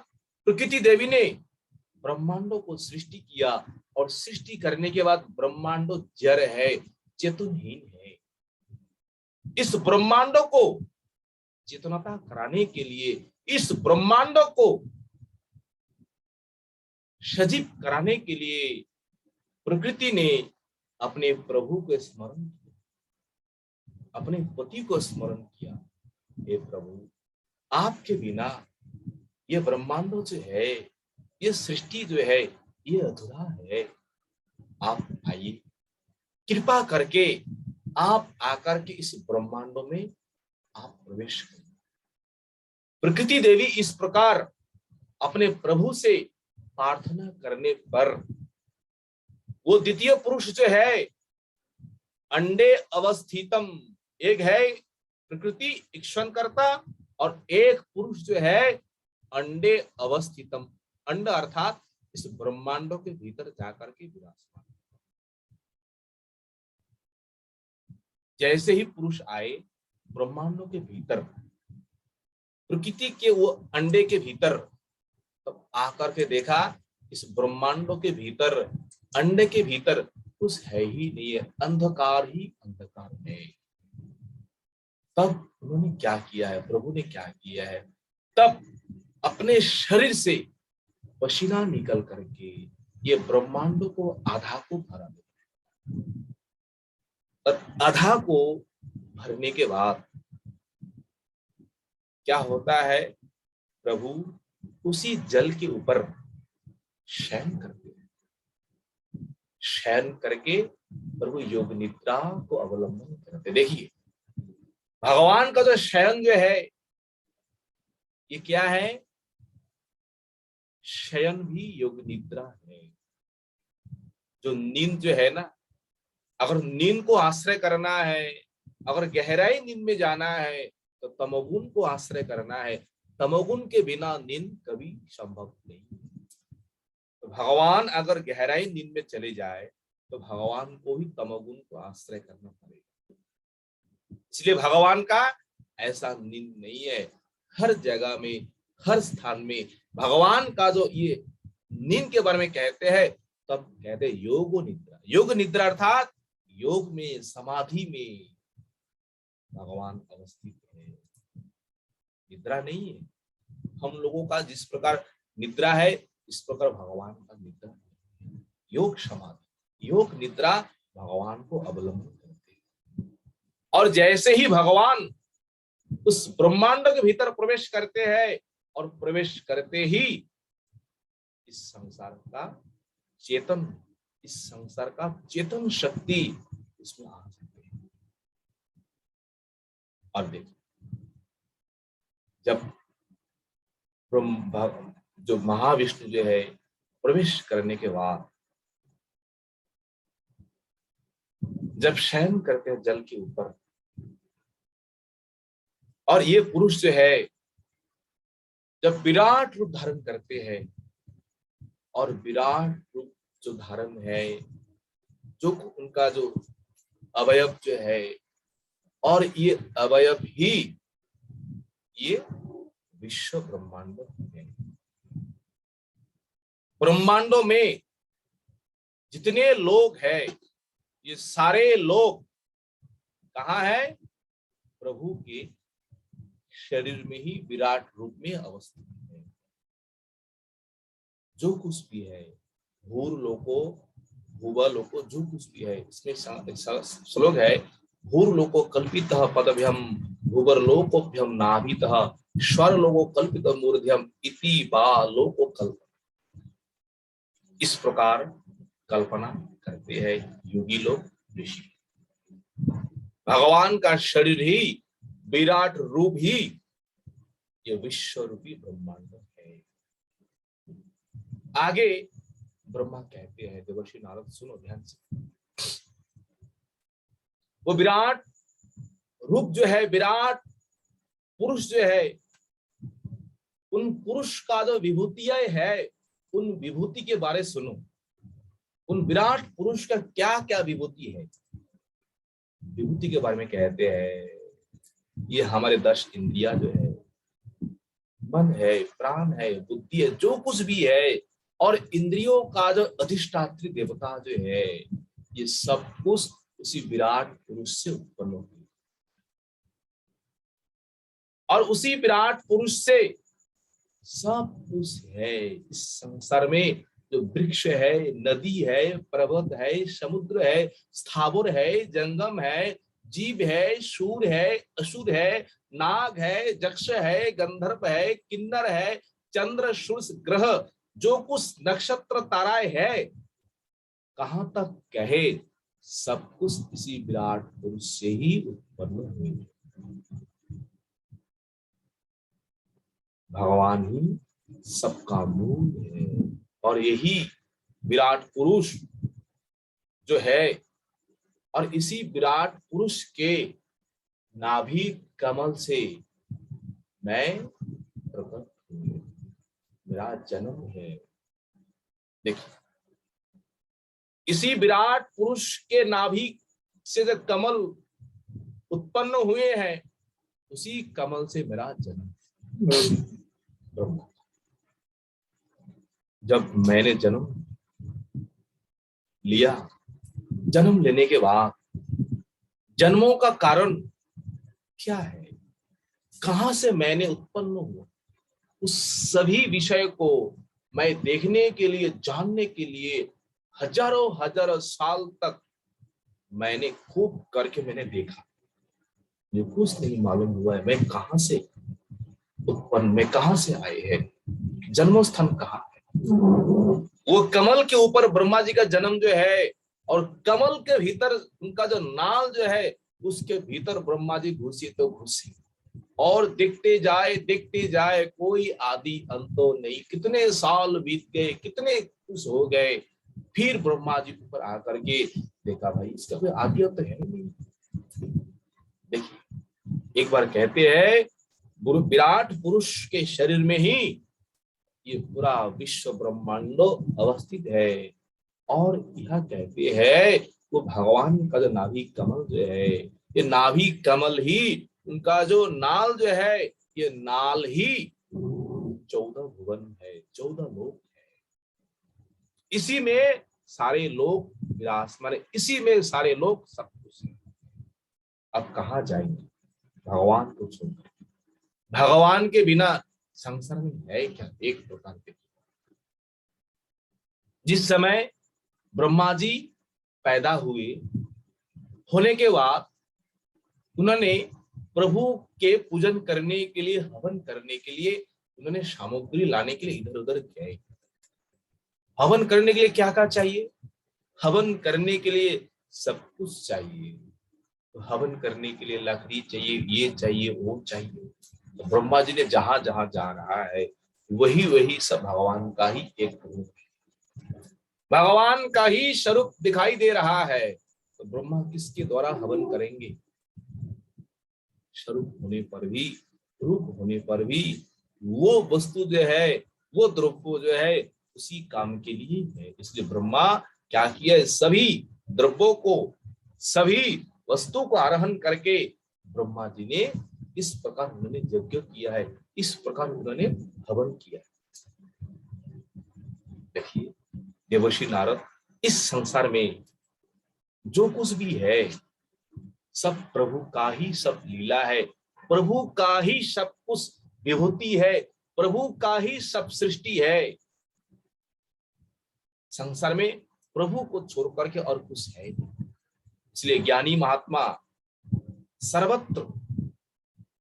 प्रकृति देवी ने ब्रह्मांडों को सृष्टि किया, और सृष्टि करने के बाद ब्रह्मांडो जड़ है, चेतनहीन है, इस ब्रह्मांडों को चेतनता कराने के लिए, इस ब्रह्मांडों को सजीव कराने के लिए प्रकृति ने अपने प्रभु को स्मरण किया, अपने पति को स्मरण किया। हे प्रभु, आपके बिना ये ब्रह्मांडो जो है, ये सृष्टि जो है, ये अधूरा है। आप आइए, कृपा करके आप आकर के इस ब्रह्मांडों में आप प्रवेश करें। प्रकृति देवी इस प्रकार अपने प्रभु से प्रार्थना करने पर, वो द्वितीय पुरुष जो है, अंडे अवस्थितम, एक है प्रकृति इक्षण करता, और एक पुरुष जो है अंडे अवस्थितम, अंड अर्थात इस ब्रह्मांडों के भीतर जाकर के विराजमान। जैसे ही पुरुष आए ब्रह्मांडों के भीतर, प्रकृति के वो अंडे के भीतर, तब आकर के देखा इस ब्रह्मांडों के भीतर, अंडे के भीतर कुछ है ही नहीं है, अंधकार ही अंधकार है। तब उन्होंने क्या किया है, प्रभु ने क्या किया है, तब अपने शरीर से पसीना निकल करके ये ब्रह्मांड को आधा को भरा देता है, और आधा को भरने के बाद क्या होता है, प्रभु उसी जल के ऊपर शयन करते हैं। शयन करके प्रभु योग निद्रा को अवलंबन करते। देखिए भगवान का जो शयन जो है ये क्या है, शयन भी योग निद्रा है। जो नींद जो है ना, अगर नींद को आश्रय करना है, अगर गहराई नींद में जाना है तो तमोगुण को आश्रय करना है। तमोगुण के बिना नींद कभी संभव नहीं। तो भगवान अगर गहराई नींद में चले जाए तो भगवान को ही तमोगुण को आश्रय करना पड़ेगा। इसलिए भगवान का ऐसा नींद नहीं है। हर जगह में, हर स्थान में भगवान का जो ये नींद के बारे में कहते हैं, तब कहते हैं योग निद्रा। योग निद्रा अर्थात योग में, समाधि में भगवान अवस्थित है, निद्रा नहीं है। हम लोगों का जिस प्रकार निद्रा है, इस प्रकार भगवान का निद्रा है। योग समाधि, योग निद्रा भगवान को अवलंबन करते हैं। और जैसे ही भगवान उस ब्रह्मांड के भीतर प्रवेश करते हैं, और प्रवेश करते ही इस संसार का चेतन, इस संसार का चेतन शक्ति इसमें आ जाती है। और देखिए जब जो महाविष्णु जो है प्रवेश करने के बाद जब शयन करते हैं जल के ऊपर, और ये पुरुष जो है जब विराट रूप धारण करते हैं, और विराट रूप जो धारण है, जो उनका जो अवयव जो है, और ये अवयव ही ये विश्व ब्रह्मांड है। ब्रह्मांडों में जितने लोग हैं, ये सारे लोग कहाँ है, प्रभु के शरीर में ही विराट रूप में अवस्थित है। जो कुछ भी है, भूर लोको भुवा लोको, जो कुछ भी है, इसमें श्लोक है, भूर लोको कल्पितः पदभ्यम भूवर लोकोभ्यम नाभितः स्वर लोको कल्पित मूर्ध्यम इति बा लोको कल्पना। इस प्रकार कल्पना करते हैं योगी लोग, ऋषि। भगवान का शरीर ही, विराट रूप ही ये विश्व रूपी ब्रह्मांड है। आगे ब्रह्मा कहते हैं, देवर्षि नारद सुनो ध्यान से, वो विराट रूप जो है, विराट पुरुष जो है, उन पुरुष का जो विभूतियां है, उन विभूति के बारे सुनो। उन विराट पुरुष का क्या क्या विभूति है, विभूति के बारे में कहते हैं। ये हमारे 10 इंद्रिया जो है, मन है, प्राण है, बुद्धि है, जो कुछ भी है, और इंद्रियों का जो अधिष्ठात्री देवता जो है, ये सब कुछ उसी विराट पुरुष से उत्पन्न होती है। और उसी विराट पुरुष से सब कुछ है। इस संसार में जो वृक्ष है, नदी है, पर्वत है, समुद्र है, स्थावर है, जंगम है, जीव है, शूर है, असुर है, नाग है, जक्ष है, गंधर्व है, किन्नर है, चंद्र, सूर्य, ग्रह, जो कुछ नक्षत्र ताराएं है, कहां तक कहे, सब कुछ इसी विराट पुरुष से ही उत्पन्न हुए। भगवान ही सबका मूल है, और यही विराट पुरुष जो है, और इसी विराट पुरुष के नाभि कमल से मैं प्रकट हुई, मेरा जन्म है। देखिए इसी विराट पुरुष के नाभि से जब कमल उत्पन्न हुए हैं, उसी कमल से मेरा जन्म। जब मैंने जन्म लिया, जन्म लेने के बाद जन्मों का कारण क्या है, कहां से मैंने उत्पन्न हुआ, उस सभी विषय को मैं देखने के लिए, जानने के लिए हजारों हजारों साल तक मैंने खूब करके मैंने देखा, मुझे कुछ नहीं मालूम हुआ है मैं कहां से उत्पन्न, मैं कहां से आए हैं, जन्म स्थान कहाँ है। वो कमल के ऊपर ब्रह्मा जी का जन्म जो है, और कमल के भीतर उनका जो नाल जो है, उसके भीतर ब्रह्मा जी घुसी तो घुसी, और देखते जाए कोई आदि अंत तो नहीं। कितने साल बीत गए, कितने खुश हो गए, फिर ब्रह्मा जी ऊपर आकर के देखा, भाई इसका कोई आदि अंत तो है नहीं। देखिए, एक बार कहते हैं गुरु विराट पुरुष के शरीर में ही ये पूरा विश्व ब्रह्मांड अवस्थित है। और यह कहते हैं वो भगवान का जो नाभि कमल जो है, ये नाभि कमल ही उनका जो नाल जो है, ये नाल ही 14 भुवन है, 14 लोक है। इसी में सारे लोग विराजमान, इसी में सारे लोग सब कुछ है। अब कहाँ जाएंगे भगवान को छोड़कर? भगवान के बिना संसार में है क्या? एक प्रकार के, जिस समय ब्रह्मा जी पैदा हुए, होने के बाद उन्होंने प्रभु के पूजन करने के लिए, हवन करने के लिए उन्होंने सामग्री लाने के लिए इधर उधर गए। हवन करने के लिए क्या क्या चाहिए? हवन करने के लिए सब कुछ चाहिए। तो हवन करने के लिए लकड़ी चाहिए, ये चाहिए, वो चाहिए। तो ब्रह्मा जी ने जहां जहां जा रहा है, वही वही सब भगवान का ही एक रूप है, भगवान का ही स्वरूप दिखाई दे रहा है। तो ब्रह्मा किसके द्वारा हवन करेंगे? स्वरूप होने पर भी, रूप होने पर भी, वो वस्तु जो है, वो द्रव्य जो है उसी काम के लिए है। इसलिए ब्रह्मा क्या किया, सभी द्रव्यों को, सभी वस्तु को आरोहण करके ब्रह्मा जी ने इस प्रकार उन्होंने यज्ञ किया है, इस प्रकार उन्होंने हवन किया। देखिए देवर्षि नारद, इस संसार में जो कुछ भी है सब प्रभु का ही सब लीला है, प्रभु का ही सब कुछ विभूति है, प्रभु का ही सब सृष्टि है। संसार में प्रभु को छोड़ करके और कुछ है। इसलिए ज्ञानी महात्मा सर्वत्र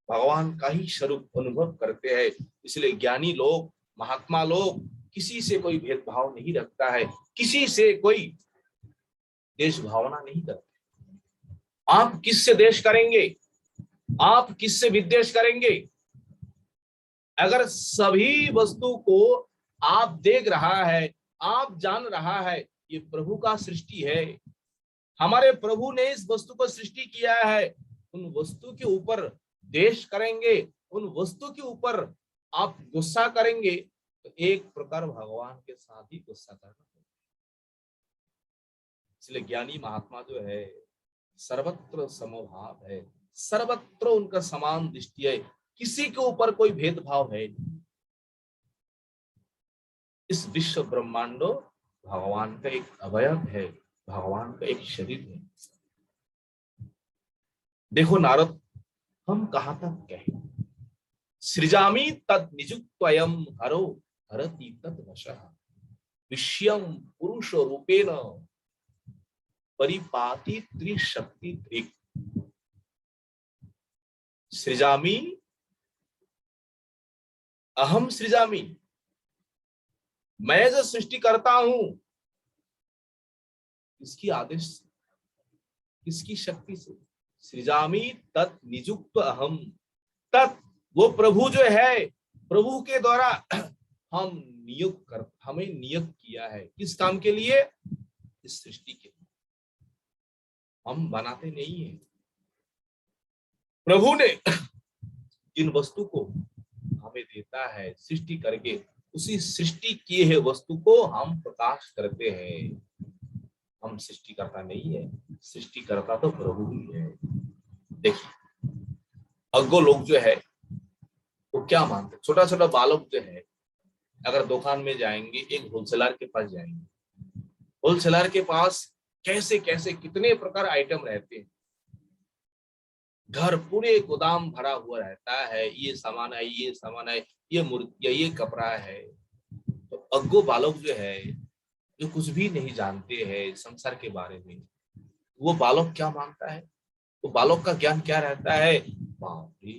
भगवान का ही स्वरूप अनुभव करते हैं। इसलिए ज्ञानी लोग, महात्मा लोग किसी से कोई भेदभाव नहीं रखता है, किसी से कोई देश भावना नहीं करते। आप किससे देश करेंगे, आप किससे विद्वेष करेंगे? अगर सभी वस्तु को आप देख रहा है, आप जान रहा है, ये प्रभु का सृष्टि है, हमारे प्रभु ने इस वस्तु को सृष्टि किया है, उन वस्तु के ऊपर देश करेंगे, उन वस्तु के ऊपर आप गुस्सा करेंगे, तो एक प्रकार भगवान के साथ ही गुस्सा करना। इसलिए ज्ञानी महात्मा जो है सर्वत्र समभाव है, सर्वत्र उनका समान दृष्टि है, किसी के ऊपर कोई भेदभाव है। इस विश्व ब्रह्मांडो भगवान का एक अवयव है, भगवान का एक शरीर है। देखो नारद, हम कहां तक कहें, सृजामि तत् निजुक्त्वयं हरो हरति तत् वशः विश्यं पुरुष रूपेण परिपाति त्रिशक्ति दृक्। सृजामि, अहम सृजामि, मैं जो सृष्टि करता हूं, किसकी आदेश से, किसकी शक्ति से? सृजामि तत् निजुक्त अहम, तत् वो प्रभु जो है, प्रभु के द्वारा हम नियुक्त कर, हमें नियुक्त किया है। किस काम के लिए? इस सृष्टि के लिए। हम बनाते नहीं है, प्रभु ने जिन वस्तु को हमें देता है सृष्टि करके, उसी सृष्टि किए हुए वस्तु को हम प्रकाश करते हैं। हम सृष्टिकर्ता नहीं है, सृष्टिकर्ता तो प्रभु ही है। देखिए अज्ञ लोग जो है वो क्या मानते, छोटा छोटा बालक जो है, अगर दुकान में जाएंगे, एक होलसेलर के पास जाएंगे, होलसेलर के पास कैसे कैसे कितने प्रकार आइटम रहते हैं, घर पूरे गोदाम भरा हुआ रहता है, ये सामान है, ये सामान है, ये मूर्तियां, ये कपड़ा है। तो अज्ञो बालक जो है, जो कुछ भी नहीं जानते हैं संसार के बारे में, वो बालक क्या मानता है? वो बालक का ज्ञान क्या रहता है? बाप रे,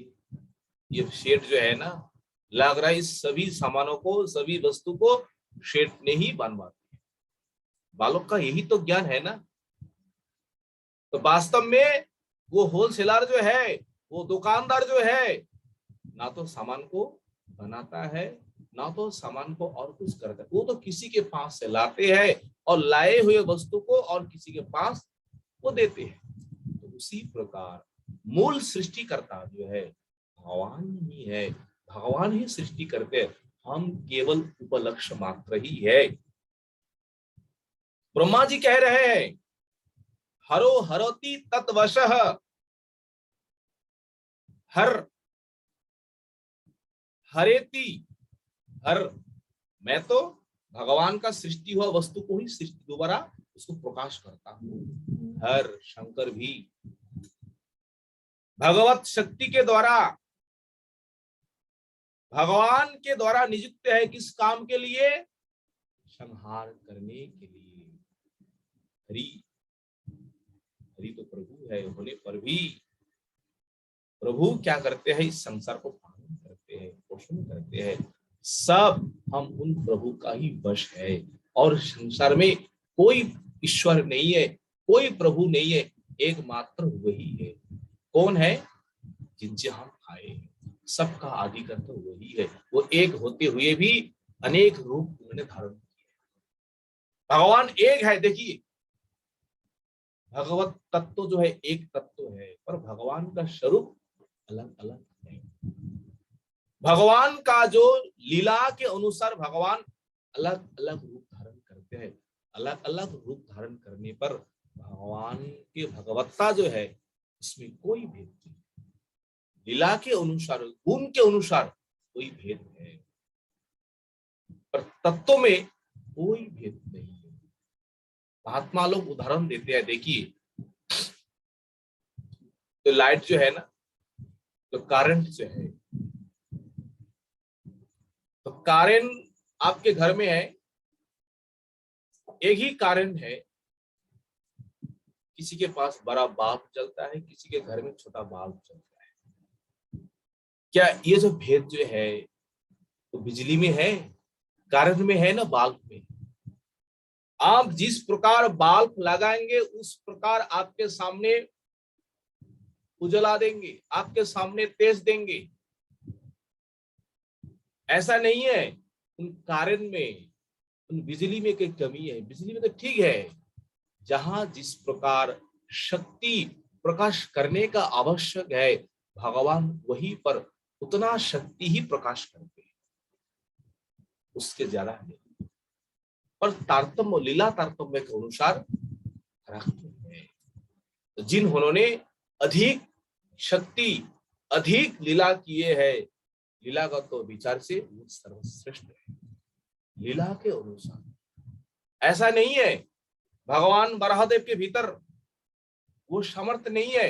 ये शेठ जो है ना, लग रहा है इस सभी सामानों को, सभी वस्तु को शेठ ने ही बनवा दिया। बालक का यही तो ज्ञान है ना। तो वास्तव में वो होलसेलर जो है, वो दुकानदार जो है, ना तो सामान को बनाता है, ना तो सामान को और कुछ करता है। वो तो किसी के पास से लाते हैं और लाए हुए वस्तु को और किसी के पास वो देते हैं। तो उसी प्रकार मूल सृष्टिकर्ता जो है भगवान ही है, भगवान ही सृष्टि करते हैं, हम केवल उपलक्ष्य मात्र ही है। ब्रह्मा जी कह रहे हैं, हरो हरोति तत्वशः, हर हरेति, हर, मैं तो भगवान का सृष्टि हुआ वस्तु को ही सृष्टि दोबारा उसको प्रकाश करता हूं। हर शंकर भी भगवत शक्ति के द्वारा, भगवान के द्वारा नियुक्त है किस काम के लिए? संहार करने के लिए। हरि, हरि तो प्रभु है होने पर भी प्रभु क्या करते हैं? इस संसार को पालन करते हैं, पोषण करते हैं। सब हम उन प्रभु का ही वश है और संसार में कोई ईश्वर नहीं है, कोई प्रभु नहीं है, एकमात्र वही है। कौन है? जिनसे हम आए हैं, सबका आदिकर्ता वही है। वो एक होते हुए भी अनेक रूप उन्होंने धारण किए। भगवान एक है। देखिए, भगवत तत्व जो है एक तत्व है, पर भगवान का स्वरूप अलग अलग है। भगवान का जो लीला के अनुसार भगवान अलग अलग रूप धारण करते हैं। अलग अलग रूप धारण करने पर भगवान के भगवत्ता जो है उसमें कोई भेद नहीं। लीला के अनुसार, गुण के अनुसार कोई भेद है, पर तत्व में कोई भेद नहीं है। महात्मा लोग उदाहरण देते हैं। देखिए, तो लाइट जो है ना, तो करंट जो है, तो करंट आपके घर में है, एक ही करंट है। किसी के पास बड़ा बल्ब जलता है, किसी के घर में छोटा बल्ब जलता है। क्या ये जो भेद जो है तो बिजली में है, करंट में है ना, बल्ब में। आप जिस प्रकार बल्ब लगाएंगे उस प्रकार आपके सामने उजला देंगे, आपके सामने तेज देंगे। ऐसा नहीं है उन कारण में, उन बिजली में कोई कमी है। बिजली में तो ठीक है, जहां जिस प्रकार शक्ति प्रकाश करने का आवश्यक है, भगवान वहीं पर उतना शक्ति ही प्रकाश करते हैं, उसके ज्यादा नहीं। पर तारतम्य, लीला तारतम्य के अनुसार रखते हैं। तो जिन्होंने अधिक शक्ति, अधिक लीला किए हैं, लीला का तो विचार से वो सर्वश्रेष्ठ है। लीला के अनुसार ऐसा नहीं है भगवान बराहदेव के भीतर वो सामर्थ्य नहीं है।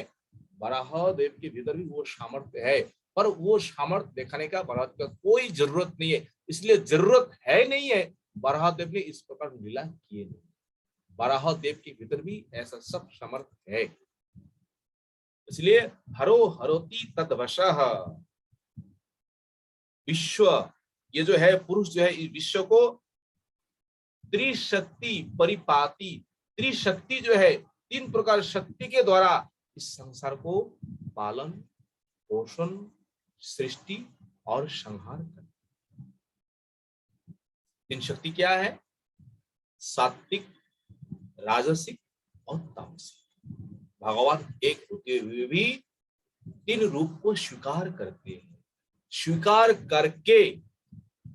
बराहदेव के भीतर भी वो सामर्थ्य है, पर वो सामर्थ्य दिखाने का बराहदेव का कोई जरूरत नहीं है। इसलिए जरूरत है नहीं है, बराहदेव ने इस प्रकार लीला किए नहीं। बराहदेव के भीतर भी ऐसा सब सामर्थ्य है। इसलिए हरो हरोति तद्वशः, विश्व, ये जो है पुरुष जो है इस विश्व को त्रिशक्ति परिपाती, त्रिशक्ति जो है तीन प्रकार शक्ति के द्वारा इस संसार को पालन, पोषण, सृष्टि और संहार करती। तीन शक्ति क्या है? सात्विक, राजसिक और तामसिक। भगवान एक होते हुए भी तीन रूप को स्वीकार करते हैं। स्वीकार करके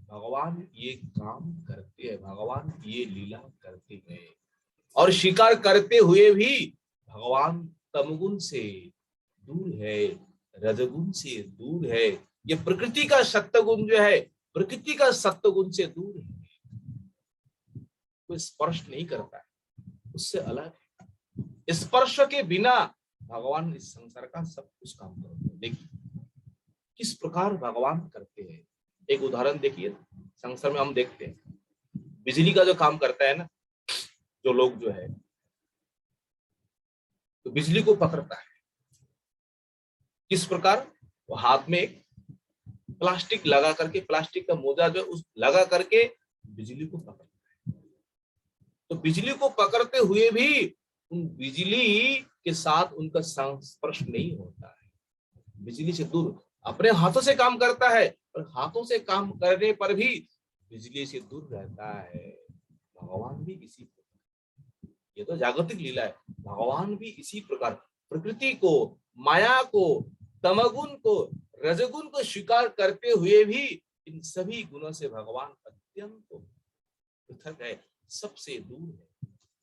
भगवान ये काम करते हैं, भगवान ये लीला करते हैं। और स्वीकार करते हुए भी भगवान तमगुण से दूर है, रजगुण से दूर है। ये प्रकृति का सत्य गुण जो है, प्रकृति का सत्य गुण से दूर है, कोई स्पर्श नहीं करता है, उससे अलग है। स्पर्श के बिना भगवान इस संसार का सब कुछ काम करते हैं। देखिए किस प्रकार भगवान करते हैं। एक उदाहरण देखिए, संसार में हम देखते हैं बिजली का जो काम करता है ना, जो लोग जो है तो बिजली को पकड़ता है किस प्रकार, वो हाथ में एक प्लास्टिक लगा करके, प्लास्टिक का मोजा जो उस लगा करके बिजली को पकड़ता है। तो बिजली को पकड़ते हुए भी उन बिजली के साथ उनका संस्पर्श नहीं होता है, बिजली से दूर अपने हाथों से काम करता है, और हाथों से काम करने पर भी बिजली से दूर रहता है। भगवान भी इसी प्रकार, ये तो जागतिक लीला है, भगवान भी इसी प्रकार प्रकृति को, माया को, तमगुण को, रजगुण को स्वीकार करते हुए भी इन सभी गुणों से भगवान अत्यंत पृथक है, सबसे दूर है।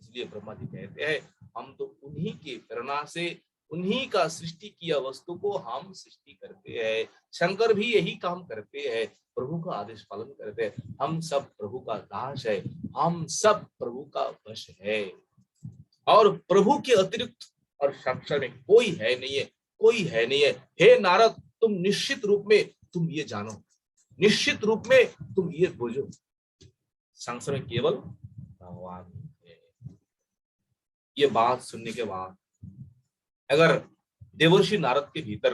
इसलिए ब्रह्मा जी कहते हैं हम तो उन्हीं की प्रेरणा से, उन्हीं का सृष्टि किया वस्तु को हम सृष्टि करते हैं। शंकर भी यही काम करते हैं, प्रभु का आदेश पालन करते हैं। हम सब प्रभु का दास है, हम सब प्रभु का वश है, और प्रभु के अतिरिक्त और संसार में कोई है नहीं है, कोई है नहीं है। हे नारद, तुम निश्चित रूप में तुम ये जानो, निश्चित रूप में तुम ये बुझो, संसार में केवल भगवान है। ये बात सुनने के बाद अगर देवर्षि नारद के भीतर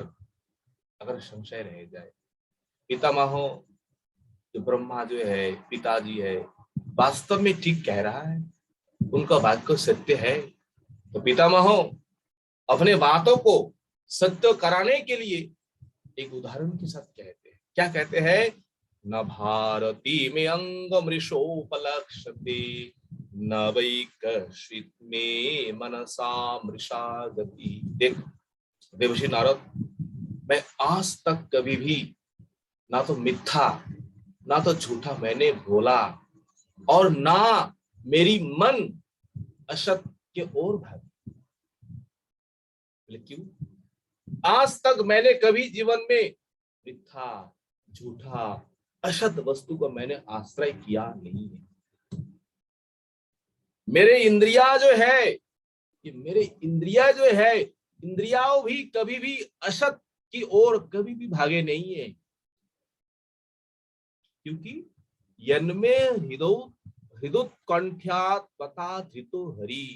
अगर संशय रह जाए, पितामह जो ब्रह्मा जो है, पिताजी है, वास्तव में ठीक कह रहा है, उनका वाक्य सत्य है, तो पितामह अपने बातों को सत्य कराने के लिए एक उदाहरण के साथ कहते हैं। क्या कहते हैं? न भारती में अंगमृषोपलक्ष्यते, न वै कश्चित् में मनसा मृषा गति। देख देवर्षि नारद, मैं आज तक कभी भी ना तो मिथ्या ना तो झूठा मैंने बोला, और ना मेरी मन असत के ओर भागी। क्यों? आज तक मैंने कभी जीवन में मिथ्या, झूठा, असत वस्तु को मैंने आश्रय किया नहीं है। मेरे इंद्रिया जो है, ये मेरे इंद्रिया जो है, इंद्रियाओं भी कभी भी असत की ओर कभी भी भागे नहीं है, क्योंकि यन्मे हृदोत्कंठ्यात् पता धृतो हरि।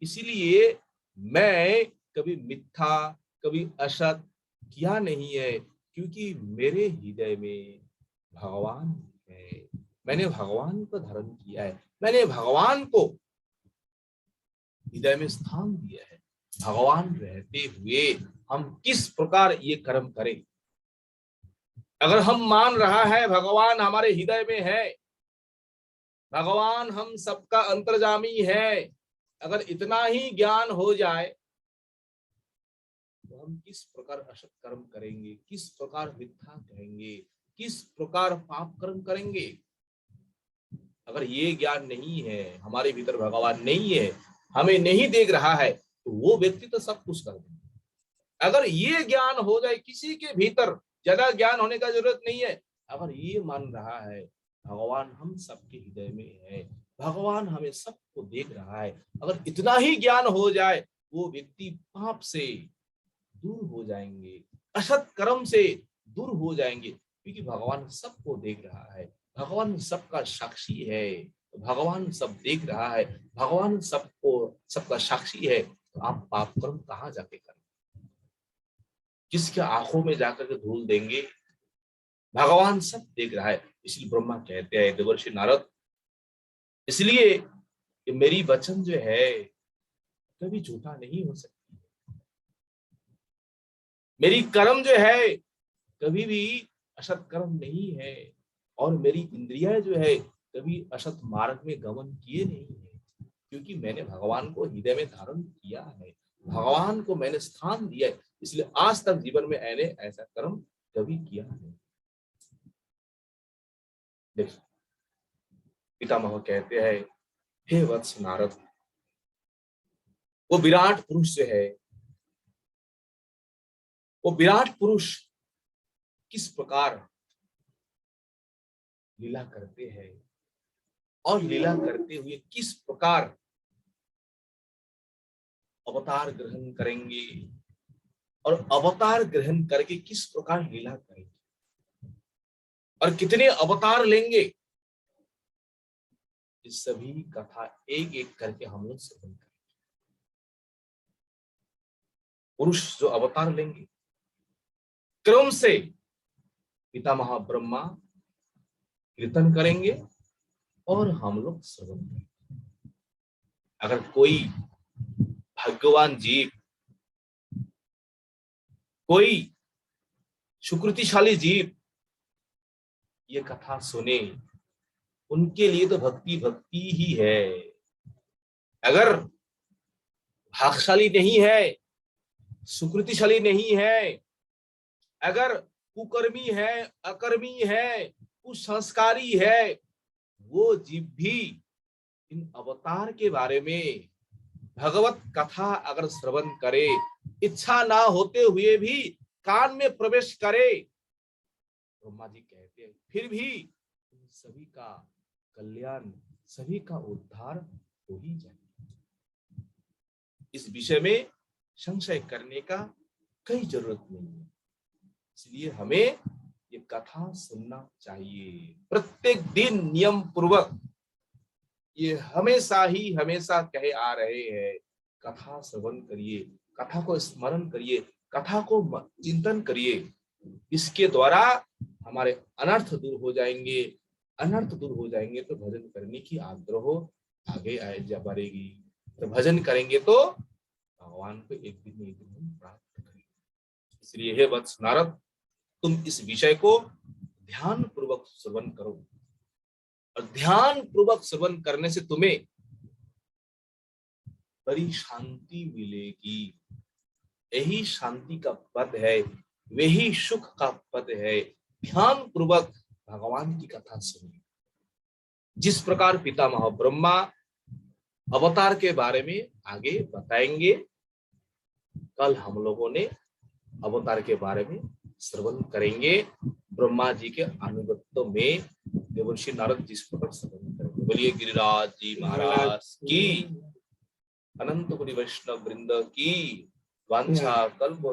इसीलिए मैं कभी मिथ्या, कभी असत किया नहीं है, क्योंकि मेरे हृदय में भगवान है। मैंने भगवान को धारण किया है, मैंने भगवान को हृदय में स्थान दिया है। भगवान रहते हुए हम किस प्रकार ये कर्म करें? अगर हम मान रहा है भगवान हमारे हृदय में है, भगवान हम सबका अंतर्जामी है, अगर इतना ही ज्ञान हो जाए तो हम किस प्रकार असत कर्म करेंगे, किस प्रकार मिथ्या कहेंगे, किस प्रकार पाप कर्म करेंगे? अगर ये ज्ञान नहीं है, हमारे भीतर भगवान नहीं है, हमें नहीं देख रहा है, तो वो व्यक्ति तो सब कुछ कर देगा। अगर ये ज्ञान हो जाए, किसी के भीतर ज्यादा ज्ञान होने का जरूरत नहीं है, अगर ये मान रहा है भगवान हम सबके हृदय में है, भगवान हमें सबको देख रहा है, अगर इतना ही ज्ञान हो जाए, वो व्यक्ति पाप से दूर हो जाएंगे, असत कर्म से दूर हो जाएंगे, क्योंकि भगवान सबको देख रहा है, भगवान सबका साक्षी है, भगवान सब देख रहा है, भगवान सबको सबका साक्षी है। तो आप पाप कर्म कहाँ जाके करें? किसके आंखों में जाकर के धूल देंगे? भगवान सब देख रहा है। इसलिए ब्रह्मा कहते हैं देवर्षि नारद, इसलिए कि मेरी वचन जो है कभी झूठा नहीं हो सकती, मेरी कर्म जो है कभी भी असत कर्म नहीं है, और मेरी इंद्रियां जो है कभी असत मार्ग में गमन किए नहीं है, क्योंकि मैंने भगवान को हृदय में धारण किया है, भगवान को मैंने स्थान दिया है। इसलिए आज तक जीवन में मैंने ऐसा कर्म कभी किया नहीं। देखिए पितामह कहते हैं, हे वत्स नारद, वो विराट पुरुष जो है, वो विराट पुरुष किस प्रकार लीला करते हैं, और लीला करते हुए किस प्रकार अवतार ग्रहण करेंगे, और अवतार ग्रहण करके किस प्रकार लीला करेंगे, और कितने अवतार लेंगे, इस सभी कथा एक एक करके हम लोग श्रवण करें। पुरुष जो अवतार लेंगे क्रम से पितामह ब्रह्मा कीर्तन करेंगे और हम लोग श्रवण करेंगे। अगर कोई भगवान जीव, कोई सुकृतिशाली जीव ये कथा सुने, उनके लिए तो भक्ति भक्ति ही है। अगर भाग्यशाली नहीं है, सुकृतिशाली नहीं है, अगर कुकर्मी है, अकर्मी है, कुसंस्कारी है, वो जीव भी इन अवतार के बारे में भगवत कथा अगर श्रवण करे, इच्छा ना होते हुए भी कान में प्रवेश करे, ब्रह्मा जी कहते हैं फिर भी सभी का कल्याण, सभी का उद्धार हो ही जाए। इस विषय में संशय करने का कोई जरूरत नहीं है। इसलिए हमें ये कथा सुनना चाहिए प्रत्येक दिन नियम पूर्वक। ये हमेशा कहे आ रहे हैं, कथा श्रवण करिए, कथा को स्मरण करिए, कथा को चिंतन करिए। इसके द्वारा हमारे अनर्थ दूर हो जाएंगे। अनर्थ दूर हो जाएंगे तो भजन करने की आग्रह आगे आए जा बढ़ेगी। तो भजन करेंगे तो भगवान को एक दिन हम प्राप्त करेंगे। इसलिए हे वत्स नारद, तुम इस विषय को ध्यान पूर्वक श्रवण करो, और ध्यान पूर्वक श्रवण करने से तुम्हें बड़ी शांति मिलेगी। यही शांति का पद है, वही सुख का पद है। ध्यान पूर्वक भगवान की कथा सुनिए। जिस प्रकार पितामह ब्रह्मा अवतार के बारे में आगे बताएंगे, कल हम लोगों ने अवतार के बारे में श्रवण करेंगे। ब्रह्मा जी के अनुगत्य में देवर्षि नारद जिस प्रकार श्रवण करेंगे। बोलिए गिरिराज जी महाराज की, अनंत कोटि वैष्णव वृंद की, वांछा कल्प